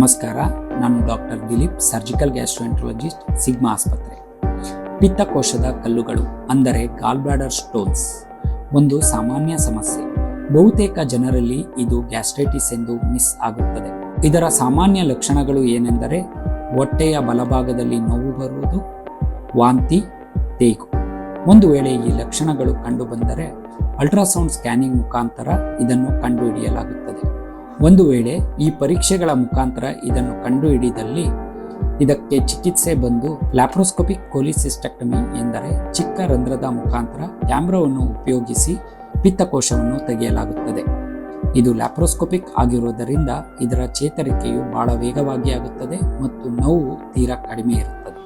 ನಮಸ್ಕಾರ, ನಾನು doctor Dilip, surgical gastroenterologist, Sigma ಆಸ್ಪತ್ರೆ. ಪಿತ್ತಕೋಶದ ಕಲ್ಲುಗಳು ಅಂದರೆ ಗಾಲ್ ಬ್ಲಾಡರ್ ಸ್ಟೋನ್ಸ್ ಒಂದು ಸಾಮಾನ್ಯ ಸಮಸ್ಯೆ. ಬಹುತೇಕ ಜನರಲ್ಲಿ ಇದು ಗ್ಯಾಸ್ಟ್ರೈಟಿಸ್ ಎಂದು ಮಿಸ್ ಆಗುತ್ತದೆ. ಇದರ ಸಾಮಾನ್ಯ ಲಕ್ಷಣಗಳು ಏನೆಂದರೆ ಹೊಟ್ಟೆಯ ಬಲಭಾಗದಲ್ಲಿ ನೋವು ಬರುವುದು, ವಾಂತಿ, ತೇಗು. ಒಂದು ವೇಳೆ ಈ ಲಕ್ಷಣಗಳು ಕಂಡುಬಂದರೆ ಅಲ್ಟ್ರಾಸೌಂಡ್ ಸ್ಕ್ಯಾನಿಂಗ್ ಮುಖಾಂತರ ಇದನ್ನು ಕಂಡುಹಿಡಿಯಲಾಗುತ್ತದೆ. ಒಂದು ವೇಳೆ ಈ ಪರೀಕ್ಷೆಗಳ ಮುಖಾಂತರ ಇದನ್ನು ಕಂಡುಹಿಡಿದಲ್ಲಿ ಇದಕ್ಕೆ ಚಿಕಿತ್ಸೆ ಬಂದು ಲ್ಯಾಪ್ರೋಸ್ಕೋಪಿಕ್ ಕೊಲಿಸಿಸ್ಟೆಕ್ಟಮಿ ಎಂದರೆ ಚಿಕ್ಕ ರಂಧ್ರದ ಮುಖಾಂತರ ಕ್ಯಾಮ್ರಾವನ್ನು ಉಪಯೋಗಿಸಿ ಪಿತ್ತಕೋಶವನ್ನು ತೆಗೆಯಲಾಗುತ್ತದೆ. ಇದು ಲ್ಯಾಪ್ರೋಸ್ಕೋಪಿಕ್ ಆಗಿರುವುದರಿಂದ ಇದರ ಚೇತರಿಕೆಯು ಬಹಳ ವೇಗವಾಗಿ ಆಗುತ್ತದೆ ಮತ್ತು ನೋವು ತೀರಾ ಕಡಿಮೆ ಇರುತ್ತದೆ.